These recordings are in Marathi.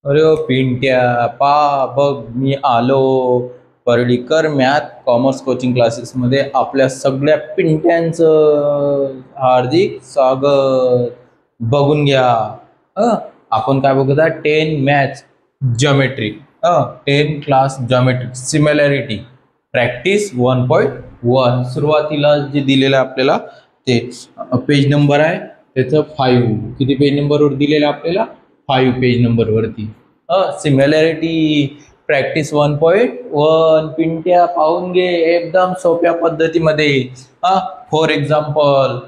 अरे ओ पिंट्या, पा बघ मी आलो. पर्डीकर मॅथ कॉमर्स कोचिंग क्लासेसमध्ये आपल्या सगळ्या पिंट्यांचं हार्दिक स्वागत. बघून घ्या. अ आपण काय बघत आहे? 10 maths geometry, 10 class geometry similarity practice 1.1. सुरुवातीला जे दिलेलं आहे आपल्याला ते पेज नंबर आहे त्याचं 5. किती पेज नंबरवर दिलेलं आहे आपल्याला? 5 पेज नंबरवरती. Similarity practice 1.1. पिंट्या पाहून घे एकदम सोप्या पद्धतीमध्ये. फॉर एक्झाम्पल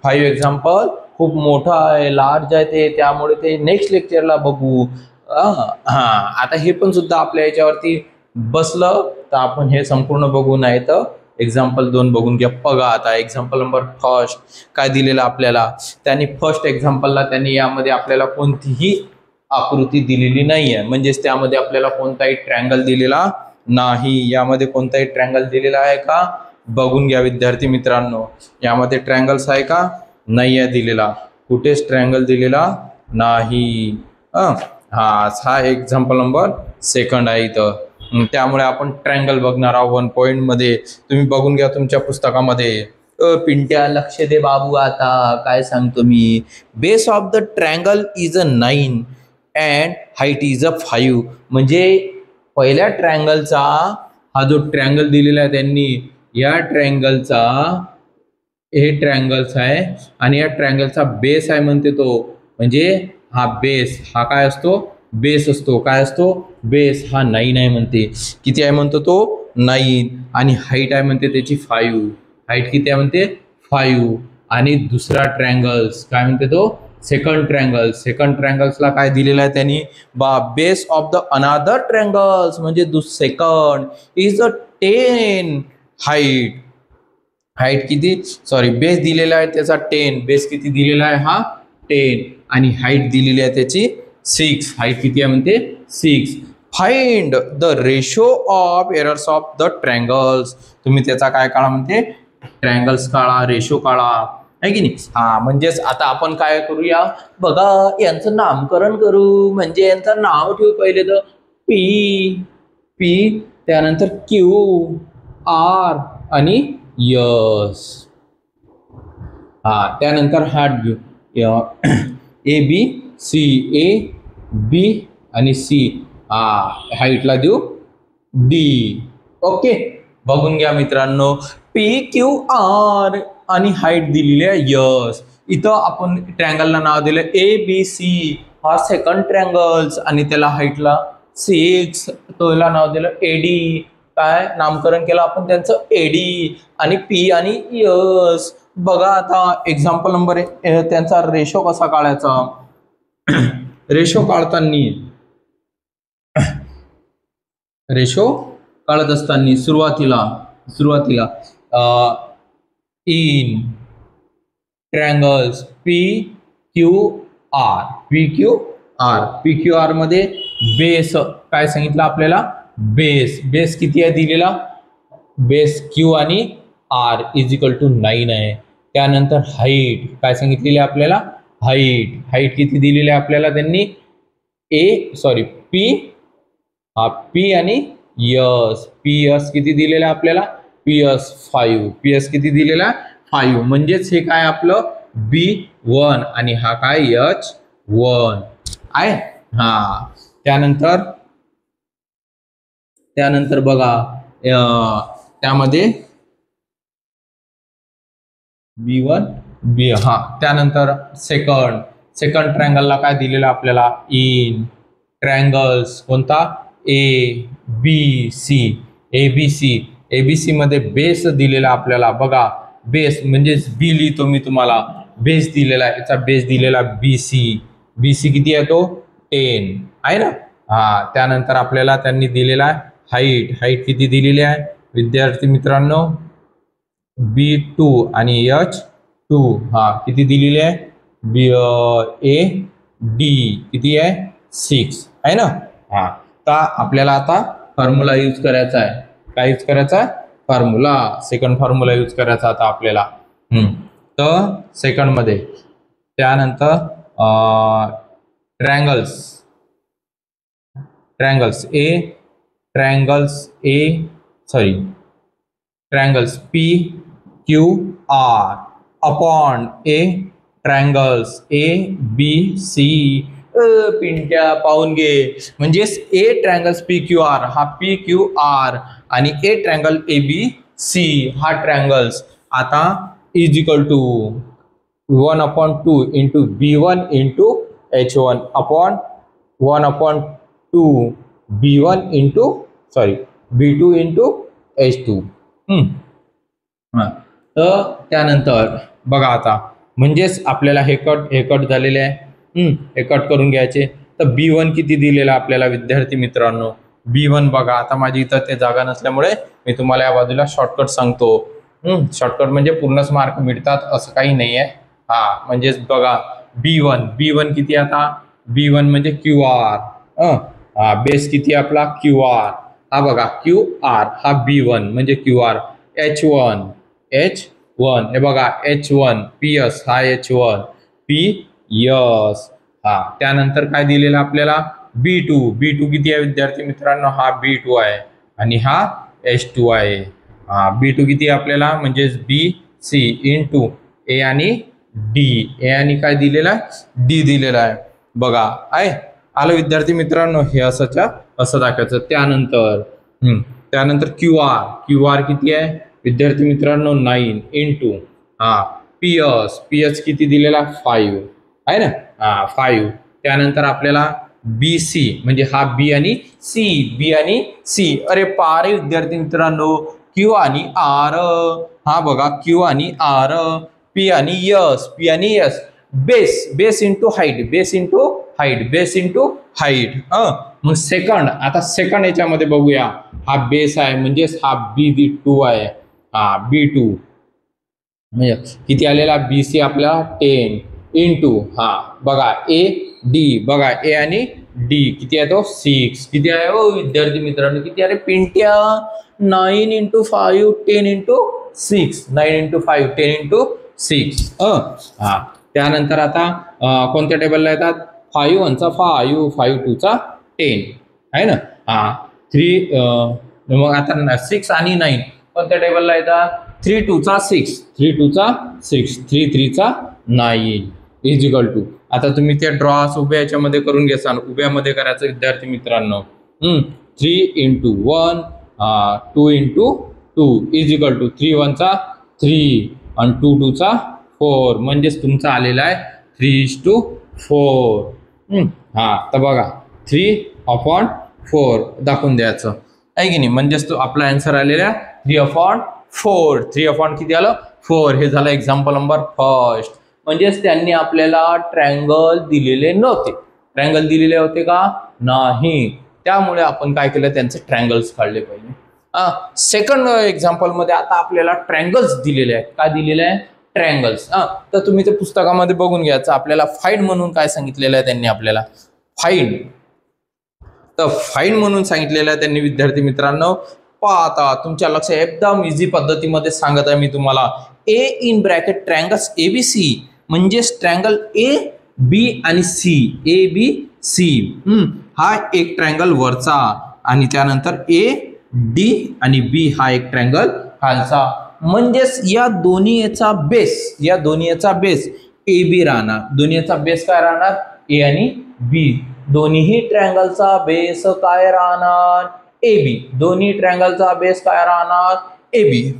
5 एक्झाम्पल खूप मोठा आहे, लार्ज आहे ते, त्यामुळे ते नेक्स्ट लेक्चरला बघू. आता हे पण सुद्धा आपल्या याच्यावरती बसलं तर आपण हे संपूर्ण बघू, नाही तर एक्झाम्पल 2 बघून घ्या. बघा आता एक्झाम्पल नंबर फर्स्ट काय दिलेलं आपल्याला. त्यांनी फर्स्ट एक्झाम्पलला त्यांनी यामध्ये आपल्याला कोणतीही आकृती दिलेली नाही आहे, म्हणजेच त्यामध्ये आपल्याला कोणताही ट्रँगल दिलेला नाही. यामध्ये कोणताही ट्रँगल दिलेला आहे का बघून घ्या विद्यार्थी मित्रांनो. यामध्ये ट्रँगल्स आहे का? नाही आहे दिलेला, कुठेच ट्रँगल दिलेला नाही. हा एक्झाम्पल नंबर सेकंड आहे इथं. त्यामुळे आपण ट्रँगल बघणार आहोत 1 पॉईंटमध्ये. तुम्ही बघून घ्या तुमच्या पुस्तकामध्ये. पिंट्या लक्ष दे बाबू, आता काय सांगतो मी. Base of the triangle is a 9 and height is a 5. म्हणजे पहिल्या ट्रँगलचा हा जो ट्रँगल दिलेला आहे त्यांनी, या ट्रँगलचा हे ट्रँगल्स आहे आणि या ट्रँगलचा बेस आहे म्हणते तो. म्हणजे हा बेस, हा काय असतो? बेस असतो. काय असतो? बेस. हा 9 आहे म्हणते. किती आहे म्हणतो तो? 9. आणि हाईट आहे म्हणते त्याची 5. हाईट किती आहे म्हणते? 5. आणि दुसरा ट्रँगल्स काय म्हणते तो? Second triangle. सेकंड ट्रँगल्सला काय दिलेलं आहे त्यांनी? Base of the another triangles म्हणजे second is a 10. Height, height किती? सॉरी, बेस दिलेला आहे त्याचा 10. बेस किती दिलेला आहे? हा 10. आणि हाईट दिलेली आहे त्याची 6. हाईट किती आहे म्हणते? 6. Find the ratio of errors of the triangles. तुम्ही त्याचा काय काढा म्हणते? ट्रँगल्स काढा, रेशो काढा, आहे की नाही. म्हणजेच आता आपण काय करूया बघा, यांचं नामकरण करू. म्हणजे यांचं नाव ठेवू पहिले तर पी, पी त्यानंतर क्यू, आर आणि यस. त्यानंतर हार्ट घेऊ. A B C, A B आणि सी. हाईटला देऊ डी. ओके, बघून घ्या मित्रांनो. पी क्यू आर आणि हाईट दिलेली आहे यस. इथं आपण ट्रँगलला नाव दिलं ए बी सी. हा सेकंड ट्रँगल्स आणि त्याला हाईटला 6. त्याला नाव दिलं एडी. काय नामकरण केलं आपण त्यांचं? एडी. आणि पी आणि यस. बघा आता एक्झाम्पल नंबर त्यांचा रेशो कसा काढायचा. रेशो काढताना, रेशो काढत असताना सुरुवातीला in triangles P Q R, P Q R, P Q R मध्ये बेस काय सांगितलं आपल्याला? बेस. बेस किती आहे दिलेला? बेस क्यू आणि आर इज इक्वल टू 9 आहे. त्यानंतर हाईट काय सांगितलेली आहे आपल्याला? हाईट, हाईट किती दिलेली आहे आपल्याला त्यांनी? पी, पी आणि यस. पी यस किती दिलेला आहे आपल्याला? P yes 5. पी यस किती दिलेला? 5. म्हणजेच हे काय आपलं B1 आणि हा काय H1 आहे. त्यानंतर बघा त्यामध्ये B1 B. त्यानंतर सेकंड ट्रँगलला काय दिलेलं आपल्याला? इन ट्रँगल्स कोणता? A B C. ABC, ABC मध्ये बेस दिलेला आपल्याला. बघा बेस म्हणजे बी लिहितो मी तुम्हाला. बेस दिलेला आहे, याचा बेस दिलेला BC. BC किती आहे तो? 10 आहे ना. त्यानंतर आपल्याला त्यांनी दिलेला आहे हाईट. हाईट किती दिलेली आहे विद्यार्थी मित्रांनो? B2 आणि H2. किती दिलेली आहे? ए डी किती आहे? 6 आहे ना. तर आपल्याला आता फॉर्म्युला यूज करायचा आहे. काय यूज करायचा आहे? फॉर्म्युला. सेकंड फॉर्म्युला यूज करायचा आता आपल्याला. तर सेकंड मध्ये त्यानंतर triangles triangles P Q R upon A triangles A B C. Pintya पाहून घे, म्हणजेच A triangles P Q R हा पी क्यू आर आणि A triangle A B C हा ट्रायंगल्स आता is equal to 1/2 into B1 into H1 upon 1/2 B1 into B2 into H2. तर त्यानंतर बघा आता म्हणजेच आपल्याला हे कट झालेले आहे. हे कट करून घ्यायचे. तर B1 किती दिलेला आपल्याला विद्यार्थी मित्रांनो? B1 बघा, आता माझी इथं ते जागा नसल्यामुळे मी तुम्हाला या बाजूला शॉर्टकट सांगतो. शॉर्टकट म्हणजे पूर्णच मार्क मिळतात असं काही नाही आहे. हा म्हणजेच बघा B1 किती आता? B1 म्हणजे QR. बेस किती आपला? QR. हा बघा QR हा B1 म्हणजे QR. H1 हे बघा H1 PS हा H1 PS. त्यानंतर काय दिलेलं आपल्याला? B2 किती आहे विद्यार्थी मित्रांनो? हा B2 आहे आणि हा H2 आहे. B2 किती आहे आपल्याला? म्हणजे BC इंटू A आणि D. A आणि काय दिलेला आहे? D दिलेला आहे. बघा आहे आलं विद्यार्थी मित्रांनो, हे असं दाखवायचं. त्यानंतर QR किती आहे विद्यार्थी मित्रांनो? 9 इंटू PS किती दिलेला? 5 आहे ना. 5. त्यानंतर आपल्याला BC म्हणजे हा B आणि C. अरे पारे विद्यार्थी मित्रांनो, Q आणि R. हा बघा Q आणि R. P आणि S. Base into height. मग सेकंड याच्यामध्ये बघूया. हा बेस आहे म्हणजेच हा B2 आहे. B2 म्हणजे किती आलेला? BC आपला 10 इंटू बघा AD. बघा A आणि D किती आहे? तो 6. किती आहे हो विद्यार्थी मित्रांनो? किती आहे Pintya? 9 into 5 10 into 6. 9 into 5 10 into 6. त्यानंतर आता कोणत्या टेबलला येतात? 5 1 चा 5 5 2 चा 10 आहे ना. 3 मग आता 6 आणि 9 कोणत्या टेबलला येतात? 3 2 चा 6 3 2 चा 6 3 3 चा 9 इज इक्वल टू. आता तुम्ही ते ड्रॉस उभ्या याच्यामध्ये करून घ्याल. उभ्यामध्ये करायचं विद्यार्थी मित्रांनो. 3 into 1 2 into 2 is equal to 3 1 चा 3 आणि 2 2 चा 4 म्हणजेच तुमचा आलेला आहे 3:4. तर बघा 3/4 दाखवून द्यायचं आहे की नाही. म्हणजेच तो आपला आन्सर आलेला 3/4. 3 किती आलं? 4. हे झालं एक्झाम्पल नंबर फर्स्ट. म्हणजेच त्यांनी आपल्याला ट्रायंगल दिलेले नव्हते. ट्रायंगल दिलेले होते का? नाही. त्यामुळे आपण काय केलं? त्यांचे ट्रायंगल्स काढले पाहिजे. सेकंड एक्झाम्पल मध्ये आता आपल्याला ट्रायंगल्स दिलेले आहेत. काय दिलेले आहे? ट्रायंगल्स. तर तुम्ही ते पुस्तकामध्ये बघून घ्यायचं. आपल्याला फाइंड म्हणून काय सांगितलेलं आहे त्यांनी आपल्याला? फाइंड. तर फाइंड म्हणून सांगितलेलं आहे त्यांनी विद्यार्थी मित्रांनो. आता तुमच्या लक्षात एकदम इझी पद्धतीमध्ये सांगत आहे मी तुम्हाला. A in bracket triangles ABC म्हणजेच ट्रायंगल A B आणि C ABC. हा एक ट्रायंगल वरचा आणि त्यानंतर A D आणि B हा एक ट्रायंगल खालचा. म्हणजेच या दोन्हीचा बेस AB राहणार. दोन्हीचा बेस काय राहणार? A आणि B. दोन्ही ट्रायंगलचा बेस काय राहणार? AB. दोन्ही ट्रायंगलचा बेस काय राहणार? AB.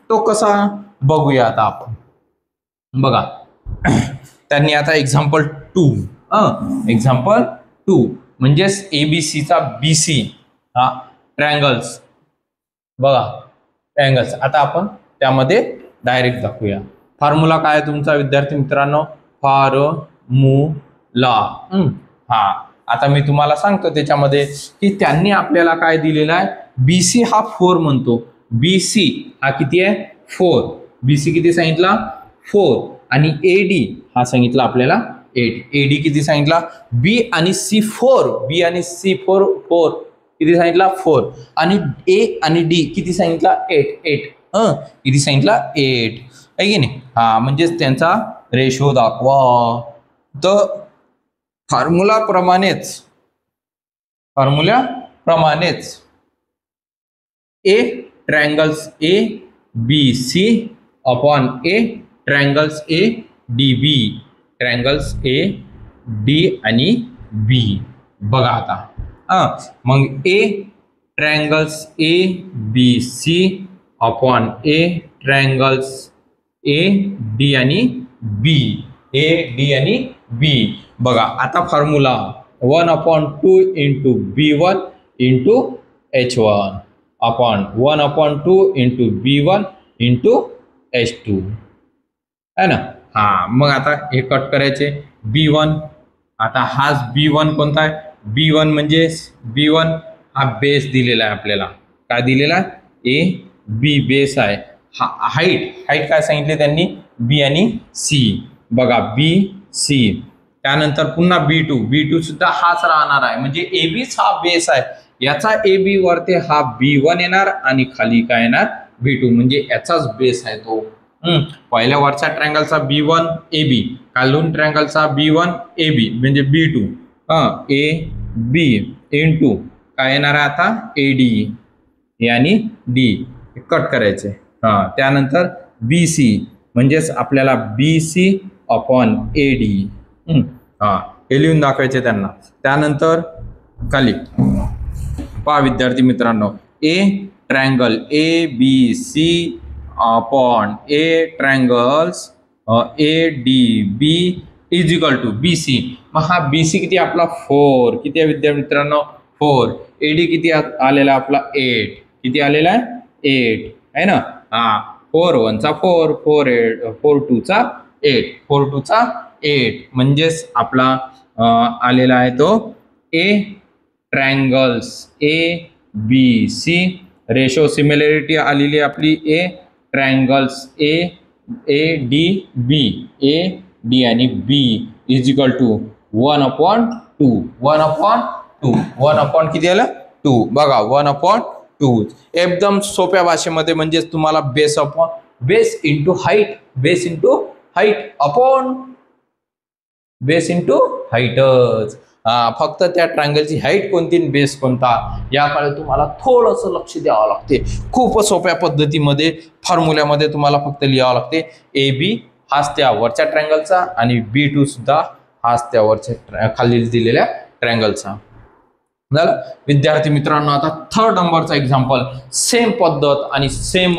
तो कसा बघूया आता आपण. बघा त्यांनी आता एक्झाम्पल 2 म्हणजेच ABC चा BC ट्रायंगल्स. बघा ट्रायंगल्स. आता आपण त्यामध्ये डायरेक्ट दाखवूया. फॉर्म्युला काय आहे तुमचा विद्यार्थी मित्रांनो? फॉर्म्युला. आता मी तुम्हाला सांगतो त्याच्यामध्ये की त्यांनी आपल्याला काय दिलेलं आहे? BC हा 4 म्हणतो. BC हा किती आहे? 4. BC किती सांगितला? 4. आणि AD हा सांगितला आपल्याला 8. AD किती सांगितला? B आणि C 4 किती सांगितला? 4. आणि A आणि D किती सांगितला? 8. किती सांगितला? 8 आहे की नाही. म्हणजेच त्यांचा रेशो दाखवा. तर फॉर्म्युला प्रमाणेच फॉर्म्युला प्रमाणेच A triangles A B C upon A triangles A D B, triangles A D आणि बी. बघा आता मग A triangles A B C upon A triangles A D आणि बी, ए डी आणि बी. बघा आता formula 1/2 into B1 into H1 upon 1/2 into B1 into H2 है ना. मग आता हे कट करायचे. B1 आता हाच B1 कोणता आहे? B1 म्हणजे B1 हा बेस दिलेला आहे आपल्याला. काय दिलेला आहे? ए बी बेस आहे. हाईट काय सांगितले त्यांनी? बी आणि सी. बघा बी सी, त्यानंतर पुन्हा B2 सुद्धा हाच राहणार आहे. म्हणजे एबीच हा बेस आहे. याचा AB वरती हा B1 येणार आणि खाली काय येणार? B2, म्हणजे याचाच बेस आहे तो. पहिल्या वरच्या ट्रायंगलचा B1 AB, खालून ट्रायंगलचा B1 AB म्हणजे B2 AB इंटू काय येणार आहे आता? AD आणि D कट करायचे. त्यानंतर BC म्हणजेच आपल्याला BC अपॉन AD हे लिहून दाखवायचे त्यांना. त्यानंतर खाली पहा विद्यार्थी मित्रांनो, A triangle ABC upon A triangles ADB is equal to BC. मग हा BC किती आपला? 4. किती आहे विद्यार्थी मित्रांनो? 4. AD किती आलेला आपला? 8. किती आलेला आहे? 8 आहे ना. 4 1 चा 4, 4 2 चा 8, 4 2 चा 8 म्हणजेच आपला आलेला आहे तो ए ट्रायंगल्स ABC. रेशो सिमिलॅरिटी आलेली आपली ए ट्रायंगल्स ADB, AD आणि B इज इक्वल टू 1/2. 1/2 किती आलं? 2. बघा 1/2 एकदम सोप्या भाषेमध्ये, म्हणजे तुम्हाला base upon base into height, base into height upon base into हाईटच. फक्त त्या ट्रायंगलची हाईट कोणती आणि बेस कोणता याकडे तुम्हाला थोडंसं लक्ष द्यावं लागते. खूप सोप्या पद्धतीमध्ये फॉर्म्युल्यामध्ये तुम्हाला फक्त लिहावं लागते. AB हाच त्या वरच्या ट्रायंगलचा आणि B2 सुद्धा हाच त्या वरच्या खाली दिलेल्या ट्रायंगलचा. झालं विद्यार्थी मित्रांनो. आता थर्ड नंबरचा एक्झाम्पल, सेम पद्धत आणि सेम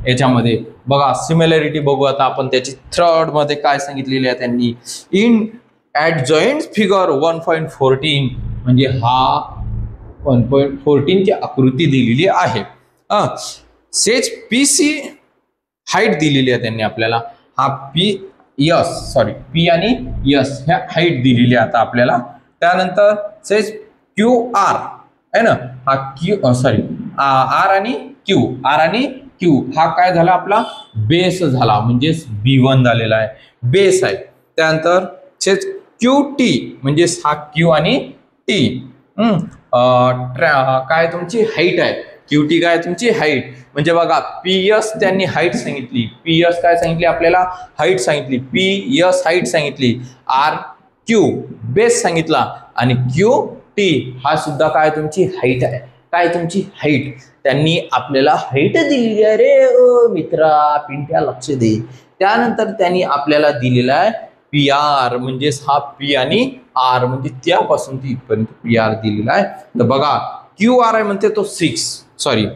याच्यामध्ये बघा सिमिलॅरिटी बघू आता आपण. त्याची थर्ड मध्ये काय सांगितलेले आहे त्यांनी? इन ॲडजॉइंट फिगर 1.14 म्हणजे हा 1.14 ची आकृती दिलेली आहे. सेज PC हाईट दिलेली आहे त्यांनी आपल्याला. हा P आणि S ह्या हाईट दिलेली आहे आता आपल्याला. त्यानंतर सेज QR आहे ना. हा R आणि Q हा काय झाला आपला? बेस झाला, म्हणजे B1 झालेला आहे, बेस आहे. त्यानंतर सेज QT म्हणजे हा Q आणि T काय तुमची हाईट आहे. QT काय तुमची हाईट. म्हणजे बघा PS त्यांनी हाईट सांगितली. PS काय सांगितली आपल्याला? हाईट सांगितली. PS हाईट सांगितली. RQ बेस सांगितला आणि QT हा सुद्धा काय तुमची हाईट आहे. काय तुमची हाईट. त्यांनी आपल्याला हाईट दिलेली आहे रे मित्रा, पिंट्या लक्ष दे. त्यानंतर त्यांनी आपल्याला दिलेला आहे PR, म्हणजे हा P आणि R म्हणजे त्यापासून ती इथपर्यंत PR दिलेला आहे. तर बघा QR आहे म्हणते तो 6, सॉरी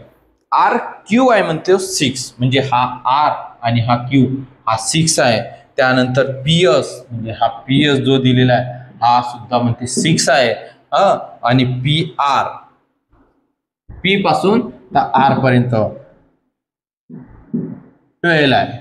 RQ आहे म्हणते 6, म्हणजे हा R आणि हा Q हा 6 आहे. त्यानंतर PS म्हणजे हा PS जो दिलेला आहे हा सुद्धा म्हणते 6 आहे. आणि PR P पासून तर R पर्यंत 12 आहे.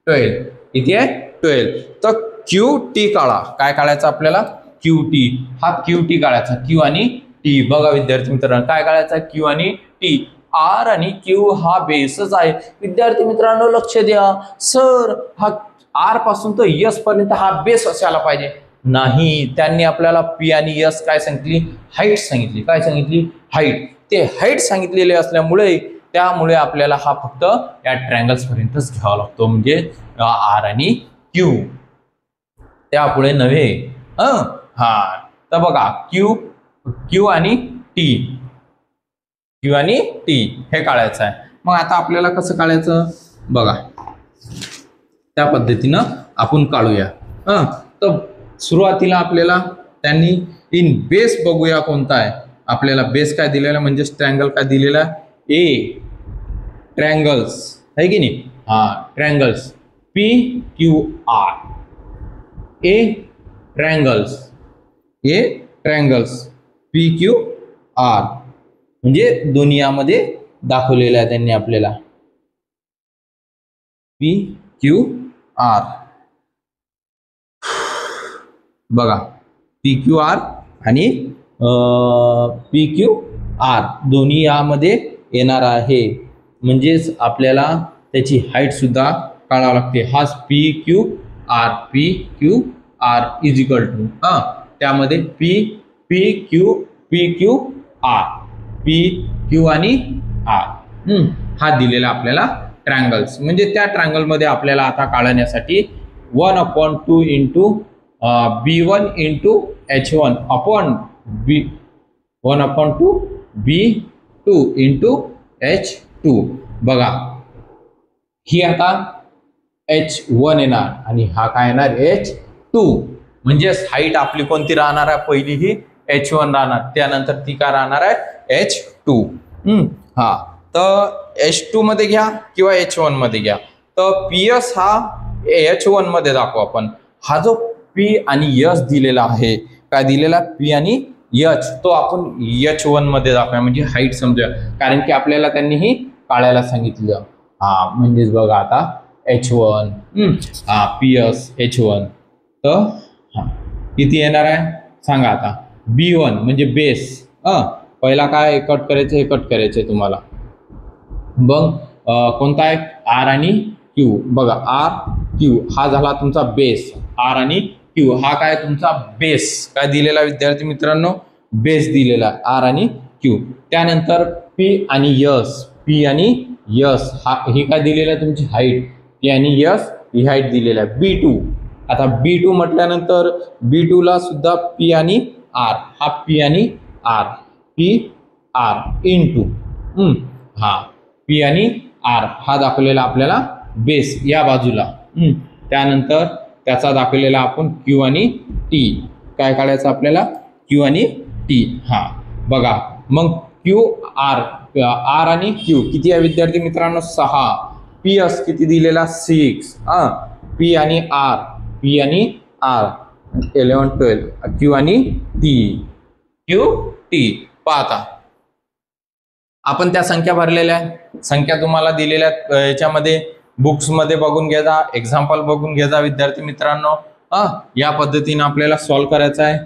12 किती आहे? 12. तर QT काढा. काय काढायचं आपल्याला? QT. हा QT काढायचा. Q आणि T. बघा विद्यार्थी मित्रांनो काय काढायचा? Q आणि T. R आणि Q हा बेसच आहे. विद्यार्थी मित्रांनो लक्ष द्या. सर हा R पासून तर S पर्यंत हा बेस असायला पाहिजे. नाही, त्यांनी आपल्याला P आणि S काय सांगितली? हाईट सांगितली. काय सांगितली? हाईट. ते हाईट सांगितलेले असल्यामुळे त्यामुळे आपल्याला हा फक्त या ट्रायंगल्स पर्यंतच घ्यावा लागतो, म्हणजे R आणि Q, त्यापुढे नव्हे. तर बघा Q क्यू आणि टी, क्यू आणि टी हे काढायचं आहे. मग आता आपल्याला कसं काढायचं बघा, त्या पद्धतीनं आपण काढूया. तर सुरुवातीला आपल्याला त्यांनी इन बेस बघूया कोणता आहे. आपल्याला बेस काय दिलेला म्हणजे ट्रँगल काय दिलेला, ए ट्रँगल्स आहे की नाही. ट्रँगल्स पी क्यू आर, ए ट्रँगल्स पी क्यू आर म्हणजे दुनियामध्ये दाखवलेलं आहे त्यांनी आपल्याला पी क्यू आर. बघा पी क्यू आर आणि पी क्यू आर दोन्ही यामध्ये येणार आहे. म्हणजेच आपल्याला त्याची हाईट सुद्धा काढावं लागते. हा P Q R is equal to त्यामध्ये P Q R, P Q आणि आर हा दिलेला आपल्याला ट्रँगल्स. म्हणजे त्या ट्रँगलमध्ये आपल्याला आता काढण्यासाठी 1/2 into B1 into H1 upon B 1/2 B2 into H2. बघा ही आता H1 येणार आणि हा काय येणार H2. म्हणजे हाईट आपली कोणती राहणार आहे, पहिली ही H1 राहणार, त्यानंतर ती काय राहणार आहे H2. तर H2 मध्ये घ्या किंवा H1 मध्ये घ्या. तर PS हा H1 मध्ये दाखवू आपण. हा जो P आणि H दिलेला आहे, काय दिलेला P आणि H, तो आपण H1 मध्ये दाखवूया म्हणजे हाईट समजूया. कारण की आपल्याला त्यांनी ही काढायला सांगितलं. म्हणजेच बघा आता H1 PS H1 तर किती येणार आहे सांगा आता. B1 म्हणजे बेस, पहिला काय कट करायचं, हे कट करायचे तुम्हाला. मग कोणता आहे आर आणि क्यू. बघा आर क्यू हा झाला तुमचा बेस, आर आणि क्यू हा काय तुमचा बेस काय दिलेला विद्यार्थी मित्रांनो, बेस दिलेला आर आणि क्यू. त्यानंतर पी आणि यस, पी आणि यस ही काय दिलेला तुमची हाईट, पी आणि यस ही हाईट दिलेला आहे. B2 आता B2 म्हटल्यानंतर B2 ला सुद्धा पी आणि आर, हा पी आणि R, P R into P आणि आर हा दाखवलेला आपल्याला बेस या बाजूला. त्यानंतर त्याचा दाखवलेला आपण क्यू आणि टी. काय काढायचं आपल्याला क्यू आणि टी. बघा मग क्यू आर, आर आणि क्यू किती आहे विद्यार्थी मित्रांनो 6. पी एस किती दिलेला 6. पी आणि आर 11 12. क्यू आणि टी पाहता आपण त्या संख्या भरलेल्या आहेत. संख्या तुम्हाला दिलेल्या याच्यामध्ये बुक्स मध्ये बघून घ्या, एक्झाम्पल बघून घ्या विद्यार्थी मित्रांनो. या पद्धतीने आपल्याला सॉल्व्ह करायचा आहे.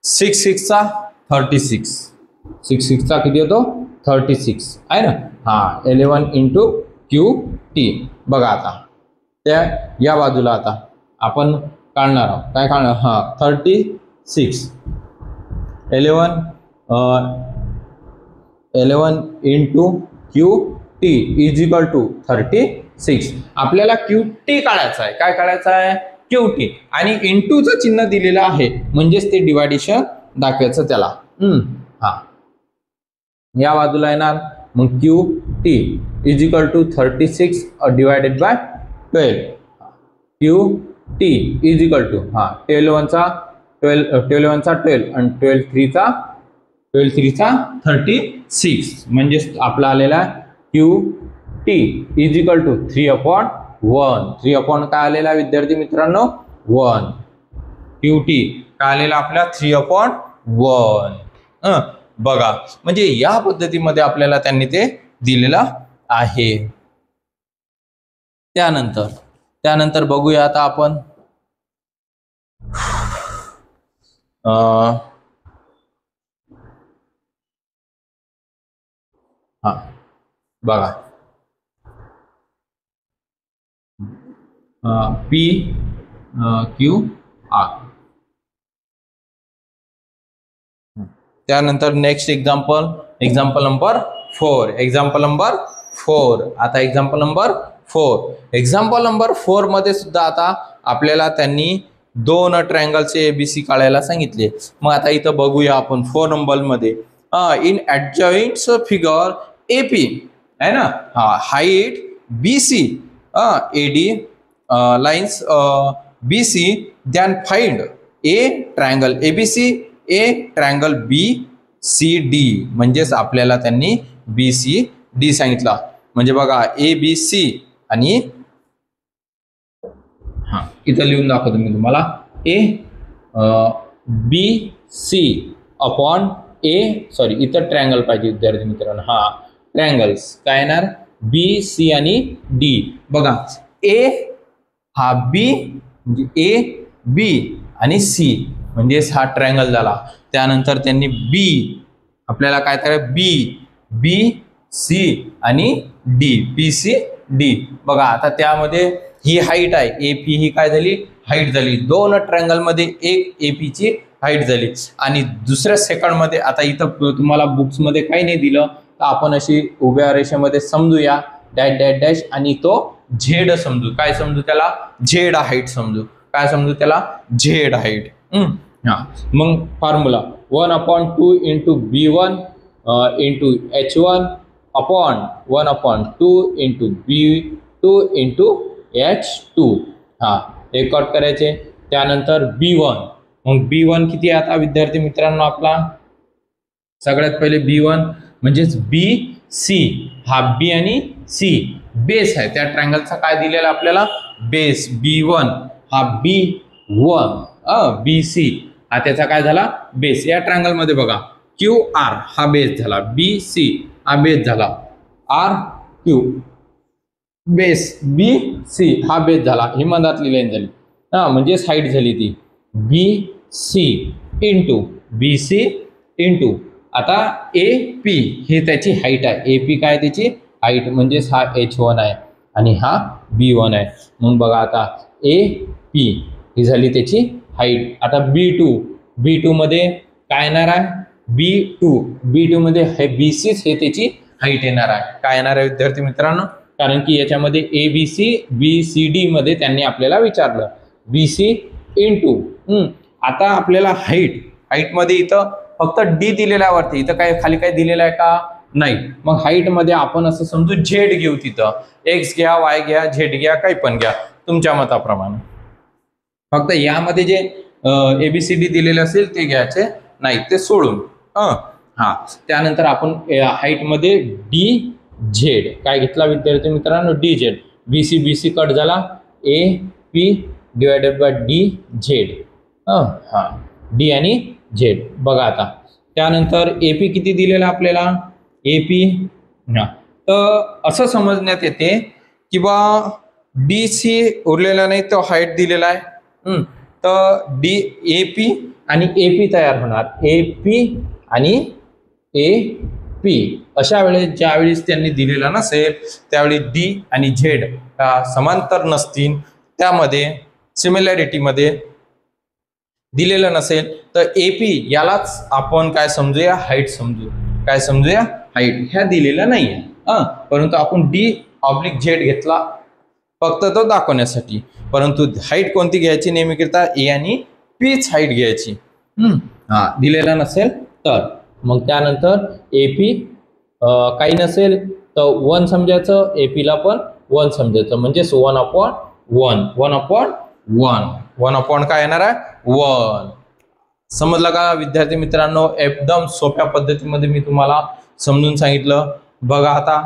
6 6 चा 36, 6 6 चा किती होतो 36 आहे ना. 11 इंटू क्यू टी. बघा आता त्या या बाजूला आता आपण काढणार आहोत. काय काढणार 36 11 into Q T is equal to 36. आपल्याला क्यू टी काढायचा आहे. काय काढायचं आहे क्यू टी आणि इंटूचं चिन्ह दिलेलं आहे म्हणजेच ते डिवायडेशन दाखवायचं त्याला. या बाजूला येणार मग Q T is equal to 36 divided by 12. Q T is equal to 12 1 चा 12 आणि 12 3 चा 36. म्हणजेच आपला आलेला Q T is equal to 3/1. 3 काय आलेला विद्यार्थी मित्रांनो 1. क्यू टी काय आलेला आपला 3/1. बघा म्हणजे या पद्धतीमध्ये आपल्याला त्यांनी ते दिलेला आहे. त्यानंतर बघूया आता आपण बघा पी क्यू आर. त्यानंतर next example number 4. Example number 4 मध्ये सुद्धा आता आपल्याला त्यांनी दोन ट्रायंगलचे एबीसी काढायला सांगितले. मग आता इथं बघूया आपण 4 नंबर मध्ये इन ॲडजॉइंट फिगर एपी आहे ना, height BC AD lines BC then find A triangle ABC A triangle BCD. म्हणजेच आपल्याला त्यांनी बीसीडी सांगितला. म्हणजे बघा एबीसी आणि इथं लिहून दाखवतो मी तुम्हाला A B C upon A sorry इथं ट्रायंगल पाहिजे विद्यार्थी मित्रांनो. ट्रायंगल्स काय येणार बी सी आणि डी. बघा ए हा बी म्हणजे ए बी आणि सी म्हणजेच हा ट्रायंगल झाला. त्यानंतर त्यांनी बी आपल्याला काय करायचं बी सी आणि डी बी सी डी. बघा आता त्यामध्ये ही हाईट आहे एपी ही काय झाली हाईट झाली. दोन ट्रायंगल मध्ये एक एपी ची हाईट झाली. आणि दुसऱ्या सेकंड मध्ये आता इथं तुम्हाला बुक्स मध्ये काही नाही दिलं तर आपण अशी उभ्या रेषेमध्ये समजूया डॅश डॅश डॅश आणि तो झेड समजू. काय समजू त्याला झेड हाईट समजू. काय समजू त्याला झेड हाईट. मग formula 1/2 into B1 into H1 upon 1/2 into B2 into H2. हे कट करायचे. त्यानंतर B1 मग B1 किती आहे आता विद्यार्थी मित्रांनो आपला सगळ्यात पहिले B1 म्हणजेच BC हा B आणि C बेस आहे त्या ट्रायंगलचा. काय दिलेला आपल्याला बेस B1 हा B1 BC हा त्याचा काय झाला बेस. या ट्रायंगल मध्ये बघा QR हा बेस झाला BC हा बेस झाला RQ बेस BC हा बेस झाला. ही मधातली लाईन झाली म्हणजे हाईट झाली ती BC इंटू BC इंटू आता AP ही त्याची हाईट आहे. AP काय त्याची हाईट म्हणजेच हा H1 आहे आणि हा B1 आहे. मग बघा आता AP ही झाली त्याची हाईट. आता B2 मध्ये काय येणार आहे B2 मध्ये हे BC हे त्याची हाईट येणार आहे. काय येणार आहे विद्यार्थी मित्रांनो कारण की याच्यामध्ये ABC BCD मध्ये त्यांनी आपल्याला विचारलं BC इंटू आता आपल्याला हाईट मध्ये इथं फक्त D दिलेला आहे वरती. इथं काय खाली काय दिलेलं आहे का नाही. मग हाईट मध्ये आपण असं समजू झेड घेऊ. तिथं एक्स घ्या वाय घ्या झेड घ्या काही पण घ्या तुमच्या मताप्रमाणे. फक्त यामध्ये जे ABCD दिलेले असेल ते घ्यायचे नाही ते सोडून. त्यानंतर आपण हाईट मध्ये DZ काय घेतला विद्यार्थी मित्रांनो DZ. BC कट झाला AP divided by DZ. D आणि Z. बघा आता त्यानंतर AP किती दिलेला आपल्याला AP तर असं समजण्यात येते की बा DC उरलेला नाही तो हाईट दिलेला आहे. तर AP आणि AP तयार होणार AP आणि AP. अशा वेळेस ज्यावेळेस त्यांनी दिलेला नसेल त्यावेळी D आणि Z समांतर नसतील त्यामध्ये सिमिलॅरिटी मध्ये दिलेलं नसेल तर AP यालाच आपण काय समजूया हाईट समजू. काय समजूया हाईट. ह्या दिलेला नाहीये परंतु आपण D/Z घेतला फक्त तो दाखवण्यासाठी. परंतु हाईट कोणती घ्यायची नेहमीकरिता A आणि Pच हाईट घ्यायची दिलेला नसेल तर. मग त्यानंतर AP काही नसेल तर 1 समजायचं AP ला पण 1 समजायचं म्हणजेच 1/1 1/1 काय येणार आहे 1. समजलं का विद्यार्थी मित्रांनो. एकदम सोप्या पद्धतीमध्ये मी तुम्हाला समजून सांगितलं. बघा आता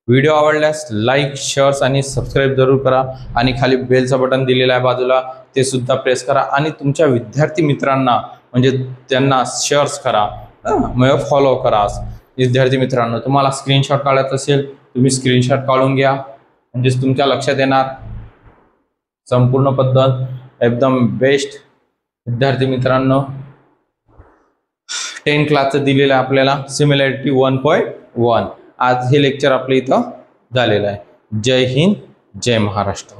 व्हिडिओ आवडल्यास लाईक शेअर्स आणि सबस्क्राईब जरूर करा आणि खाली बेलचं बटन दिलेलं आहे बाजूला ते सुद्धा प्रेस करा आणि तुमच्या विद्यार्थी मित्रांना म्हणजे त्यांना शेअर्स करा मग फॉलो करा. विद्यार्थी मित्रांनो तुम्हाला स्क्रीनशॉट काढायचं असेल तुम्ही स्क्रीनशॉट काढून घ्या म्हणजेच तुमच्या लक्षात येणार संपूर्ण पद्धत एकदम बेस्ट. विद्यार्थी मित्रांनो 10 क्लासचं दिलेलं आहे आपल्याला सिमिलॅरिटी 1.1. आज हे लेक्चर आपल्या इथं झालेलं आहे. जय हिंद जय महाराष्ट्र.